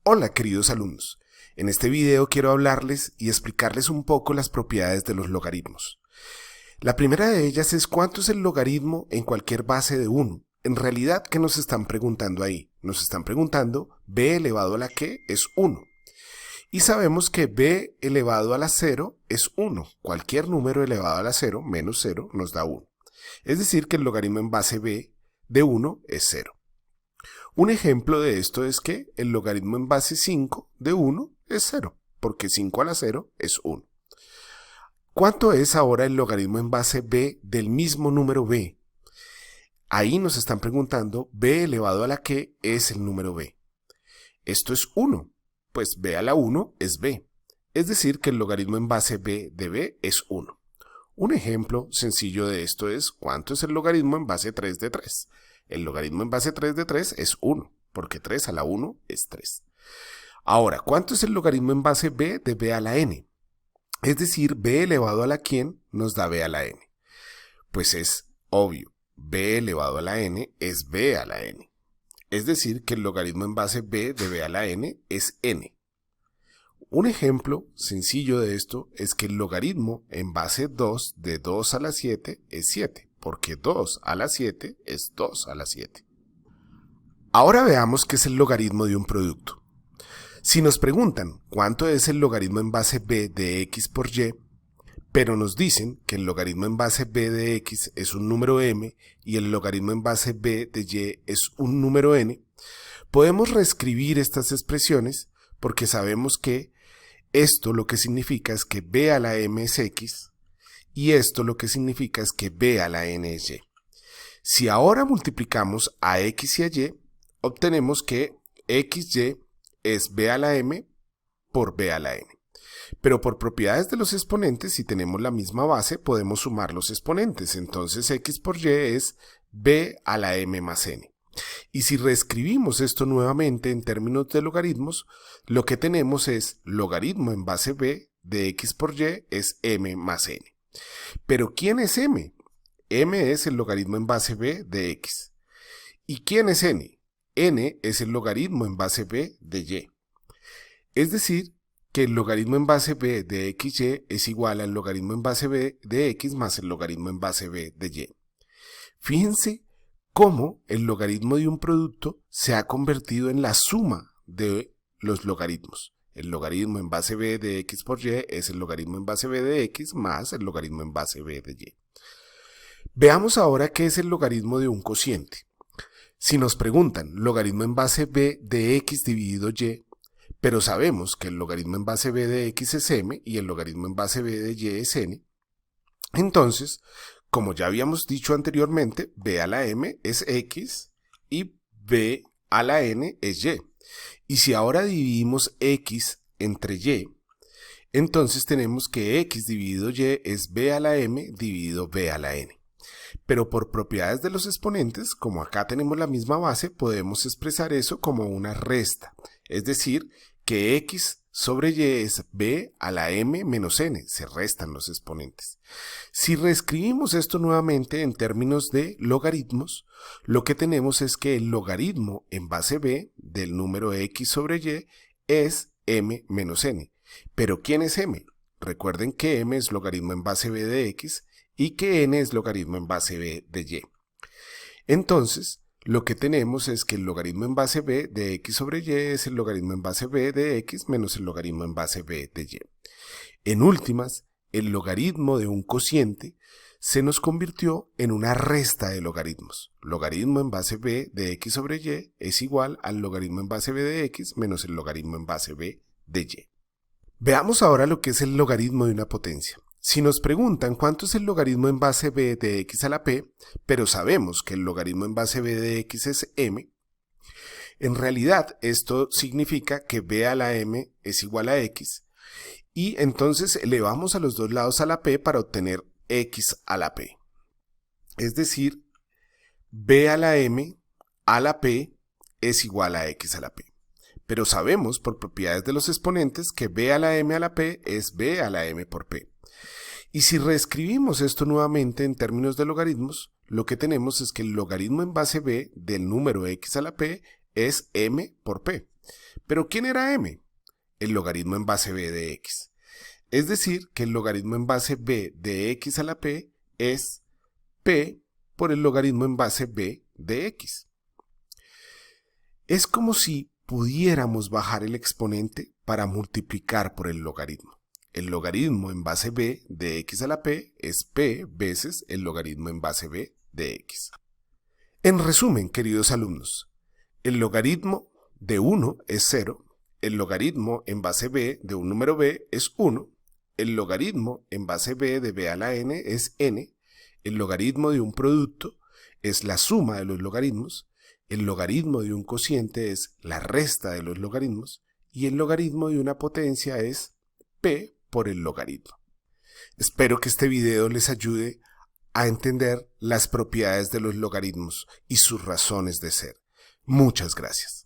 Hola queridos alumnos, en este video quiero hablarles y explicarles un poco las propiedades de los logaritmos. La primera de ellas es cuánto es el logaritmo en cualquier base de 1. En realidad, ¿qué nos están preguntando ahí? Nos están preguntando b elevado a la que es 1. Y sabemos que b elevado a la 0 es 1. Cualquier número elevado a la 0 menos 0 nos da 1. Es decir, que el logaritmo en base b de 1 es 0. Un ejemplo de esto es que el logaritmo en base 5 de 1 es 0, porque 5 a la 0 es 1. ¿Cuánto es ahora el logaritmo en base b del mismo número b? Ahí nos están preguntando b elevado a la que es el número b. Esto es 1, pues b a la 1 es b. Es decir, que el logaritmo en base b de b es 1. Un ejemplo sencillo de esto es ¿cuánto es el logaritmo en base 3 de 3? El logaritmo en base 3 de 3 es 1, porque 3 a la 1 es 3. Ahora, ¿cuánto es el logaritmo en base b de b a la n? Es decir, b elevado a la quién nos da b a la n. Pues es obvio, b elevado a la n es b a la n. Es decir, que el logaritmo en base b de b a la n es n. Un ejemplo sencillo de esto es que el logaritmo en base 2 de 2 a la 7 es 7, porque 2 a la 7 es 2 a la 7. Ahora veamos qué es el logaritmo de un producto. Si nos preguntan cuánto es el logaritmo en base b de x por y, pero nos dicen que el logaritmo en base b de x es un número m y el logaritmo en base b de y es un número n, podemos reescribir estas expresiones porque sabemos que esto lo que significa es que b a la m es x y esto lo que significa es que b a la n es y. Si ahora multiplicamos a x y a y, obtenemos que xy es b a la m por b a la n. Pero por propiedades de los exponentes, si tenemos la misma base, podemos sumar los exponentes. Entonces x por y es b a la m más n. Y si reescribimos esto nuevamente en términos de logaritmos, lo que tenemos es logaritmo en base b de x por y es m más n. Pero ¿quién es m? M es el logaritmo en base b de x. ¿Y quién es n? N es el logaritmo en base b de y. Es decir, que el logaritmo en base b de xy es igual al logaritmo en base b de x más el logaritmo en base b de y. Fíjense cómo el logaritmo de un producto se ha convertido en la suma de los logaritmos. El logaritmo en base b de x por y es el logaritmo en base b de x más el logaritmo en base b de y. Veamos ahora qué es el logaritmo de un cociente. Si nos preguntan logaritmo en base b de x dividido y, pero sabemos que el logaritmo en base b de x es m y el logaritmo en base b de y es n, entonces, como ya habíamos dicho anteriormente, b a la m es x y b a la n es y. Y si ahora dividimos x entre y, entonces tenemos que x dividido y es b a la m dividido b a la n. Pero por propiedades de los exponentes, como acá tenemos la misma base, podemos expresar eso como una resta. Es decir, que x sobre y es b a la m menos n, se restan los exponentes. Si reescribimos esto nuevamente en términos de logaritmos, lo que tenemos es que el logaritmo en base b del número x sobre y es m menos n. ¿Pero quién es m? Recuerden que m es logaritmo en base b de x y que n es logaritmo en base b de y. Entonces, lo que tenemos es que el logaritmo en base b de x sobre y es el logaritmo en base b de x menos el logaritmo en base b de y. En últimas, el logaritmo de un cociente se nos convirtió en una resta de logaritmos. Logaritmo en base b de x sobre y es igual al logaritmo en base b de x menos el logaritmo en base b de y. Veamos ahora lo que es el logaritmo de una potencia. Si nos preguntan cuánto es el logaritmo en base b de x a la p, pero sabemos que el logaritmo en base b de x es m, en realidad esto significa que b a la m es igual a x, y entonces elevamos a los dos lados a la p para obtener x a la p. Es decir, b a la m a la p es igual a x a la p. Pero sabemos por propiedades de los exponentes que b a la m a la p es b a la m por p. Y si reescribimos esto nuevamente en términos de logaritmos, lo que tenemos es que el logaritmo en base b del número x a la p es m por p. Pero ¿quién era m? El logaritmo en base b de x. Es decir, que el logaritmo en base b de x a la p es p por el logaritmo en base b de x. Es como si pudiéramos bajar el exponente para multiplicar por el logaritmo. El logaritmo en base b de x a la p es p veces el logaritmo en base b de x. En resumen, queridos alumnos, el logaritmo de 1 es 0, el logaritmo en base b de un número b es 1, el logaritmo en base b de b a la n es n, el logaritmo de un producto es la suma de los logaritmos, el logaritmo de un cociente es la resta de los logaritmos y el logaritmo de una potencia es p por el logaritmo. Espero que este video les ayude a entender las propiedades de los logaritmos y sus razones de ser. Muchas gracias.